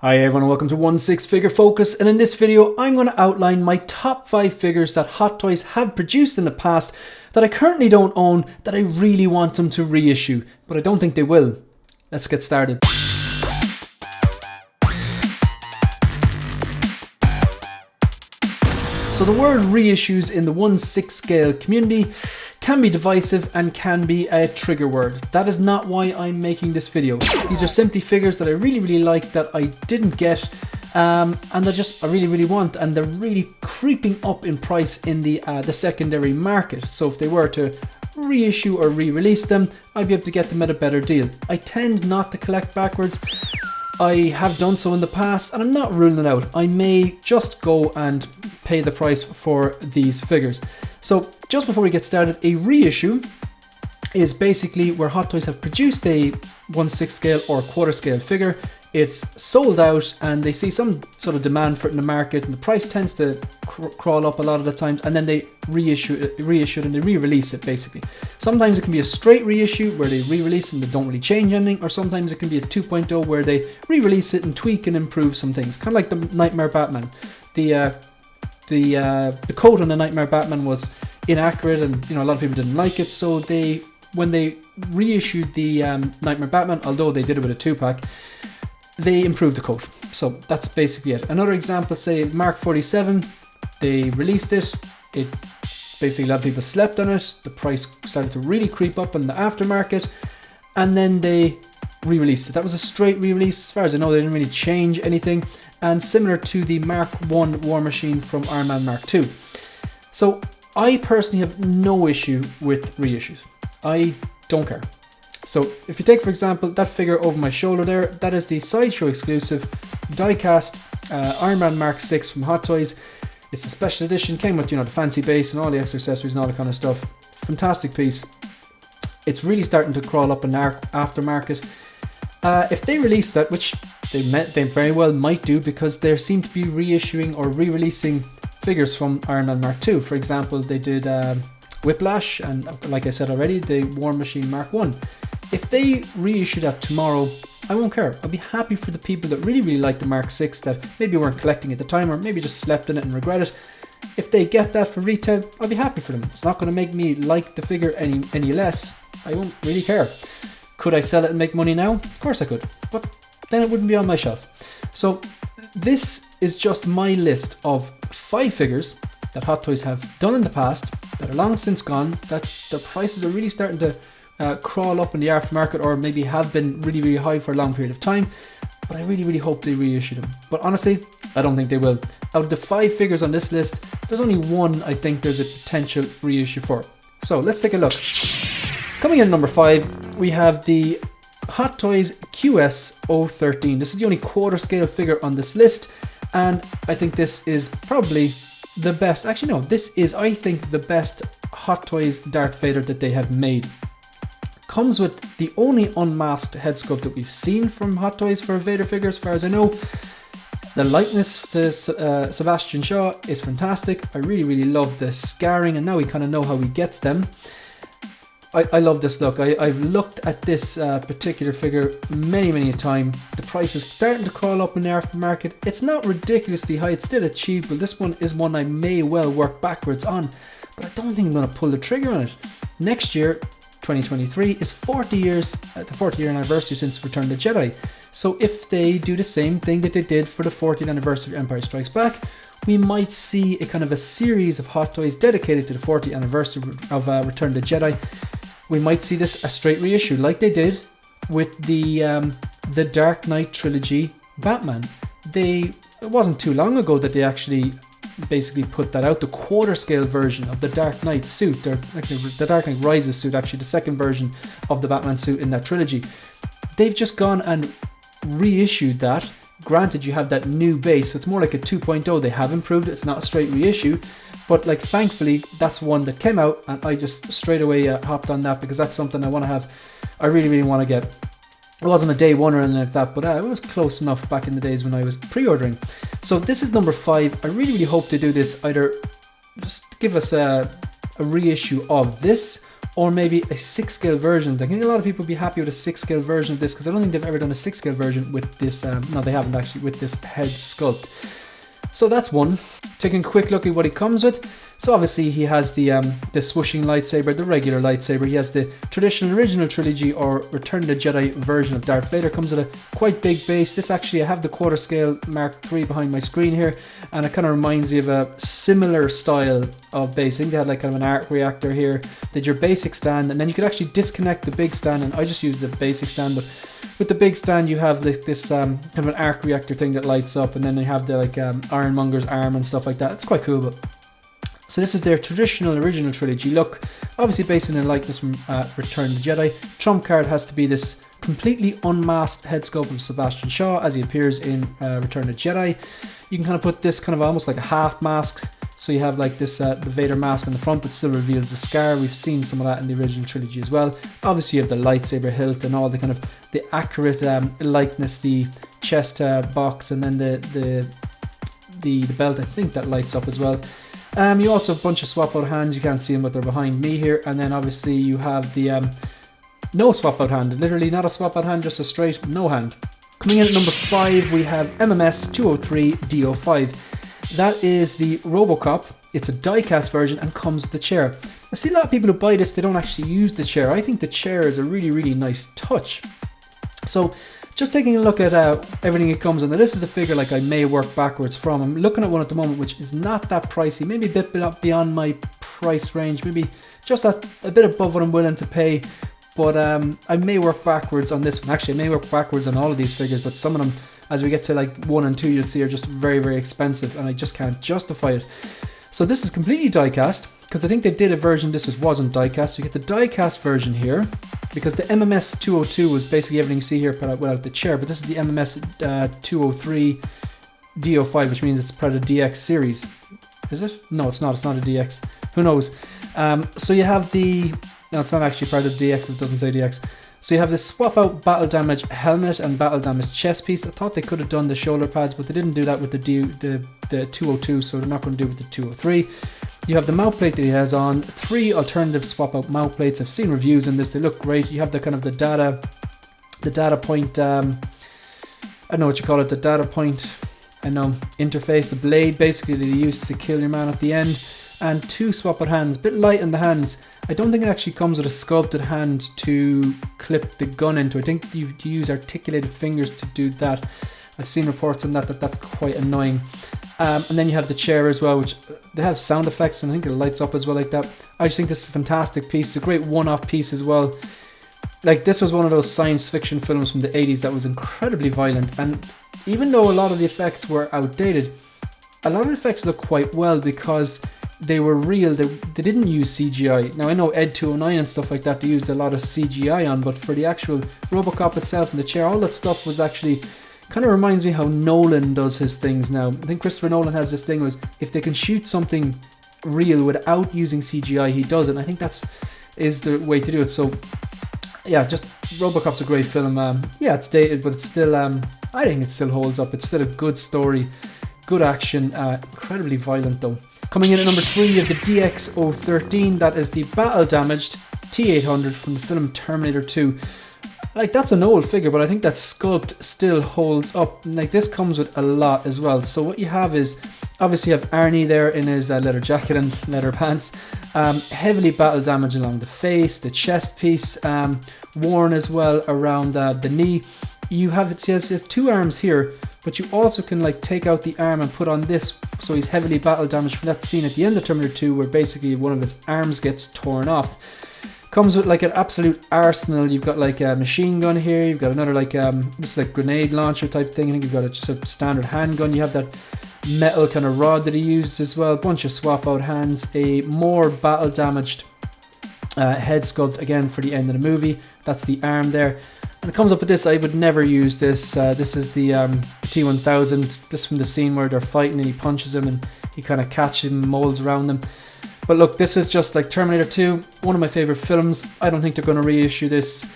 Hi everyone, welcome to 1/6 Figure Focus, and in this video I'm going to outline my top 5 figures that Hot Toys have produced in the past that I currently don't own that I really want them to reissue, but I don't think they will. Let's get started. So the word reissues in the 1/6 scale community can be divisive and can be a trigger word. That is not why I'm making this video. These are simply figures that I really like that I didn't get and I really want, and they're really creeping up in price in the secondary market. So if they were to reissue or re-release them, I'd be able to get them at a better deal. I tend not to collect backwards. I have done so in the past and I'm not ruling it out. I may just go and pay the price for these figures. So just before we get started, a reissue is basically where Hot Toys have produced a 1/6 scale or quarter scale figure. It's sold out and they see some sort of demand for it in the market, and the price tends to crawl up a lot of the times, and then they reissue it and they re-release it basically. Sometimes it can be a straight reissue where they re-release and they don't really change anything, or sometimes it can be a 2.0 where they re-release it and tweak and improve some things. Kind of like the Nightmare Batman. The coat on the Nightmare Batman was inaccurate, and a lot of people didn't like it, so when they reissued the Nightmare Batman, although they did it with a 2-pack, they improved the coat. So that's basically it. Another example, say Mark 47, they released it. It basically, a lot of people slept on it. The price started to really creep up in the aftermarket, and then they re-released it. That was a straight re-release. As far as I know, they didn't really change anything, and similar to the Mark 1 War Machine from Iron Man Mark 2. So I personally have no issue with reissues. I don't care. So if you take, for example, that figure over my shoulder there, that is the Sideshow exclusive die-cast Iron Man Mark 6 from Hot Toys. It's a special edition, came with the fancy base and all the extra accessories and all that kind of stuff. Fantastic piece. It's really starting to crawl up in the aftermarket. If they release that, which they very well might do, because they seem to be reissuing or re-releasing figures from Iron Man Mark 2. For example, they did Whiplash, and like I said already, the War Machine Mark 1. If they reissue that tomorrow, I won't care. I'll be happy for the people that really like the Mark 6 that maybe weren't collecting at the time, or maybe just slept in it and regret it. If they get that for retail, I'll be happy for them. It's not going to make me like the figure any less. I won't really care. Could I sell it and make money now? Of course I could, but then it wouldn't be on my shelf. So this is just my list of 5 figures that Hot Toys have done in the past that are long since gone, that the prices are really starting to crawl up in the aftermarket, or maybe have been really high for a long period of time, but I really hope they reissue them. But honestly, I don't think they will. Out of the 5 figures on this list, there's only one I think there's a potential reissue for. So let's take a look. Coming in at number 5, we have the Hot Toys QS013. This is the only quarter scale figure on this list, and I think this is probably the best. Actually, no, this is, I think, the best Hot Toys Darth Vader that they have made. Comes with the only unmasked head sculpt that we've seen from Hot Toys for a Vader figure, as far as I know. The likeness to Sebastian Shaw is fantastic. I really love the scarring, and now we kind of know how he gets them. I love this look. I've looked at this particular figure many a time. The price is starting to crawl up in the aftermarket. It's not ridiculously high, it's still achievable. This one is one I may well work backwards on, but I don't think I'm going to pull the trigger on it. Next year, 2023, is 40 years, the 40-year anniversary since Return of the Jedi. So if they do the same thing that they did for the 40th anniversary of Empire Strikes Back, we might see a kind of a series of Hot Toys dedicated to the 40th anniversary of Return of the Jedi. We might see this a straight reissue, like they did with the Dark Knight trilogy Batman. It wasn't too long ago that they actually basically put that out, the quarter scale version of the Dark Knight suit, or actually the Dark Knight Rises suit, actually the second version of the Batman suit in that trilogy. They've just gone and reissued that. Granted, you have that new base, so it's more like a 2.0. They have improved it. It's not a straight reissue, but like, thankfully, that's one that came out, and I just straight away hopped on that, because that's something I want to have. I really want to get. It wasn't a day one or anything like that, but it was close enough back in the days when I was pre-ordering. So this is number 5. I really hope they do this. Either just give us a reissue of this, or maybe a 6-scale version. I think a lot of people would be happy with a 6-scale version of this, because I don't think they've ever done a 6-scale version with this, no they haven't actually, with this head sculpt. So that's one. Taking a quick look at what he comes with. So obviously he has the swooshing lightsaber, the regular lightsaber. He has the traditional original trilogy or Return of the Jedi version of Darth Vader. Comes with a quite big base. This actually, I have the quarter scale Mark III behind my screen here, and it kind of reminds me of a similar style of base. I think they had like kind of an arc reactor here. Did your basic stand, and then you could actually disconnect the big stand, and I just used the basic stand, but with the big stand you have like this kind of an arc reactor thing that lights up, and then you have the like Ironmonger's arm and stuff like that. It's quite cool. But so this is their traditional original trilogy look, obviously based on a likeness from Return of the Jedi. Trump card has to be this completely unmasked head sculpt of Sebastian Shaw as he appears in Return of the Jedi. You can kind of put this kind of almost like a half mask, so you have like this the Vader mask on the front but still reveals the scar. We've seen some of that in the original trilogy as well. Obviously you have the lightsaber hilt and all the kind of the accurate likeness, the chest box, and then the belt, I think that lights up as well. You also have a bunch of swap out hands. You can't see them but they're behind me here, and then obviously you have the no swap out hand, literally not a swap out hand, just a straight no hand. Coming in at number 5 we have MMS 203 DO5. That is the Robocop. It's a die-cast version and comes with the chair. I see a lot of people who buy this, they don't actually use the chair. I think the chair is a really nice touch. So just taking a look at everything it comes in. Now this is a figure like I may work backwards from. I'm looking at one at the moment which is not that pricey, maybe a bit beyond my price range, maybe just a bit above what I'm willing to pay. But I may work backwards on this one. Actually, I may work backwards on all of these figures, but some of them, as we get to like 1 and 2, you'll see are just very expensive, and I just can't justify it. So this is completely die-cast, because I think they did a version this wasn't die-cast. So you get the die-cast version here, because the MMS 202 was basically everything you see here without the chair, but this is the MMS 203 DO5, which means it's part of the DX series. Is it? No, it's not. It's not a DX. Who knows? So you have the... No, it's not actually part of DX, it doesn't say DX. So you have this swap out battle damage helmet and battle damage chest piece. I thought they could have done the shoulder pads, but they didn't do that with the 202, so they're not going to do it with the 203. You have the mouth plate that he has on, 3 alternative swap out mouth plates. I've seen reviews on this, they look great. You have the kind of the data point, I don't know what you call it, the data point, interface, the blade basically that you use to kill your man at the end. And 2 swap out hands, a bit light in the hands. I don't think it actually comes with a sculpted hand to clip the gun into. I think you use articulated fingers to do that. I've seen reports on that's quite annoying. And then you have the chair as well, which they have sound effects, and I think it lights up as well like that. I just think this is a fantastic piece. It's a great one-off piece as well. Like, this was one of those science fiction films from the 80s that was incredibly violent, and even though a lot of the effects were outdated, a lot of the effects look quite well because they were real. They didn't use CGI. Now I know Ed 209 and stuff like that they used a lot of CGI on, but for the actual Robocop itself and the chair, all that stuff was actually kind of reminds me how Nolan does his things now. I think Christopher Nolan has this thing was if they can shoot something real without using CGI, he does it. And I think is the way to do it. So yeah, just Robocop's a great film. Yeah, it's dated, but it's still I think it still holds up. It's still a good story, good action, incredibly violent though. Coming in at number 3, you have the DX013. That is the battle damaged T800 from the film Terminator 2. Like, that's an old figure, but I think that sculpt still holds up. Like, this comes with a lot as well. So what you have is, obviously you have Arnie there in his leather jacket and leather pants. Heavily battle damage along the face, the chest piece, worn as well around the knee. You have, it says 2 arms here, but you also can like take out the arm and put on this, so he's heavily battle damaged from that scene at the end of Terminator 2 where basically one of his arms gets torn off. Comes with like an absolute arsenal. You've got like a machine gun here, you've got another like this is like grenade launcher type thing. I think you've got just a standard handgun. You have that metal kind of rod that he used as well, a bunch of swap out hands, a more battle damaged head sculpt again for the end of the movie. That's the arm there. And it comes up with this. I would never use this. This is the T1000. This from the scene where they're fighting and he punches him and he kind of catches him, molds around them. But look, this is just like Terminator 2, one of my favorite films. I don't think they're going to reissue this.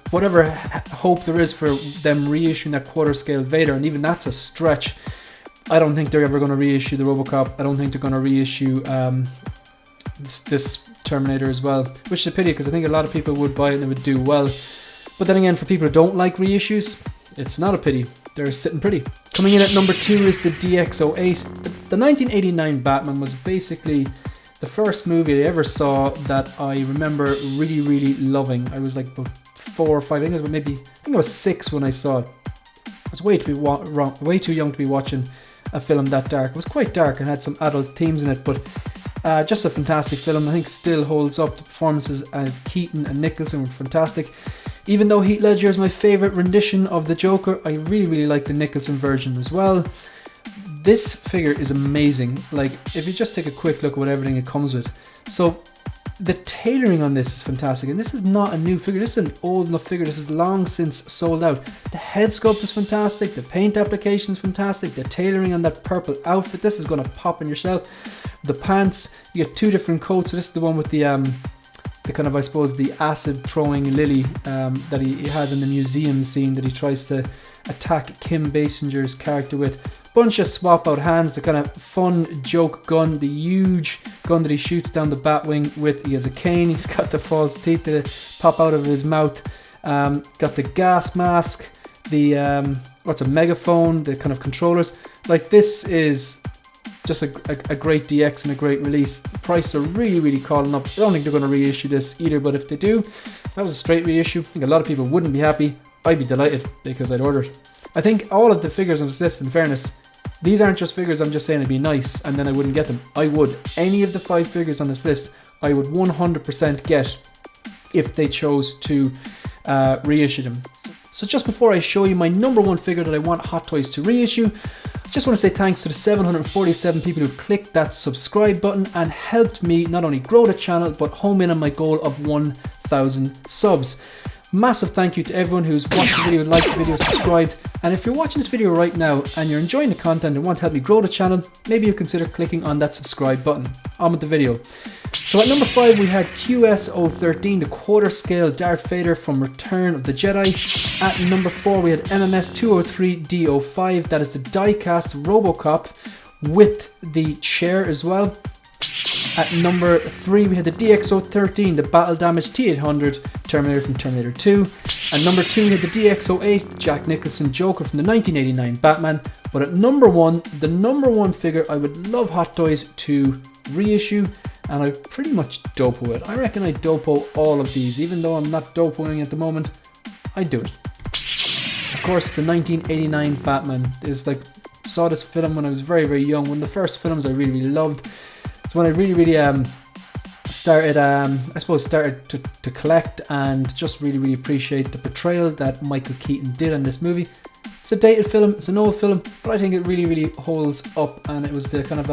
Whatever hope there is for them reissuing that quarter scale Vader, and even that's a stretch. I don't think they're ever going to reissue the Robocop. I don't think they're going to reissue this Terminator as well, which is a pity because I think a lot of people would buy it and it would do well. But then again, for people who don't like reissues, it's not a pity. They're sitting pretty. Coming in at number 2 is the DX08. The 1989 Batman was basically the first movie I ever saw that I remember really, really loving. I was like 4 or 5, I think I was 6 when I saw it. I was way too young to be watching a film that dark. It was quite dark and had some adult themes in it, but just a fantastic film. I think still holds up. The performances of Keaton and Nicholson were fantastic. Even though Heath Ledger is my favourite rendition of the Joker, I really, really like the Nicholson version as well. This figure is amazing. Like, if you just take a quick look at what everything it comes with. So, the tailoring on this is fantastic. And this is not a new figure. This is an old enough figure. This is long since sold out. The head sculpt is fantastic. The paint application is fantastic. The tailoring on that purple outfit. This is going to pop on your shelf. The pants, you get 2 different coats. So this is the one with the kind of, I suppose, the acid throwing lily that he has in the museum scene that he tries to attack Kim Basinger's character with. Bunch of swap out hands, the kind of fun joke gun, the huge gun that he shoots down the Batwing with. He has a cane, he's got the false teeth that pop out of his mouth. Got the gas mask, the what's a megaphone, the kind of controllers. Like, this is just a great DX and a great release. The prices are really, really calling up. I don't think they're going to reissue this either, but if they do, if that was a straight reissue, I think a lot of people wouldn't be happy. I'd be delighted because I'd order it. I think all of the figures on this list, in fairness, these aren't just figures I'm just saying it'd be nice and then I wouldn't get them. I would. Any of the 5 figures on this list, I would 100% get if they chose to reissue them. So just before I show you my number 1 figure that I want Hot Toys to reissue, I just want to say thanks to the 747 people who've clicked that subscribe button and helped me not only grow the channel but home in on my goal of 1,000 subs. Massive thank you to everyone who's watched the video, liked the video, subscribed. And if you're watching this video right now and you're enjoying the content and want to help me grow the channel, maybe you consider clicking on that subscribe button. On with the video. So at number 5 we had QS013, the quarter scale Darth Vader from Return of the Jedi. At number 4 we had MMS203D05, that is the die-cast Robocop with the chair as well. At number 3 we had the DX013, the battle damaged T800 Terminator from Terminator 2. At number 2 we had the DX08, Jack Nicholson Joker from the 1989 Batman. But at number 1, the number 1 figure I would love Hot Toys to reissue, and I pretty much dopo it. I reckon I dopo all of these, even though I'm not dopoing at the moment, I do it. Of course, it's a 1989 Batman. It's like, saw this film when I was very, very young. One of the first films I really, really loved. It's when I really, really started to collect and just really, really appreciate the portrayal that Michael Keaton did in this movie. It's a dated film, it's an old film, but I think it really, really holds up, and it was the kind of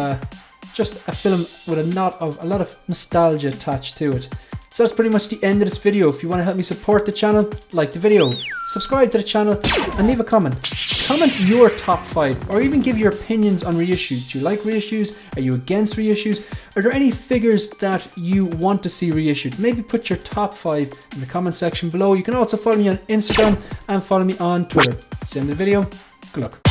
just a film with a lot of nostalgia attached to it. So that's pretty much the end of this video. If you want to help me support the channel, like the video, subscribe to the channel, and leave a comment. Comment your top 5, or even give your opinions on reissues. Do you like reissues? Are you against reissues? Are there any figures that you want to see reissued? Maybe put your top 5 in the comment section below. You can also follow me on Instagram and follow me on Twitter. That's the end of the video. Good luck.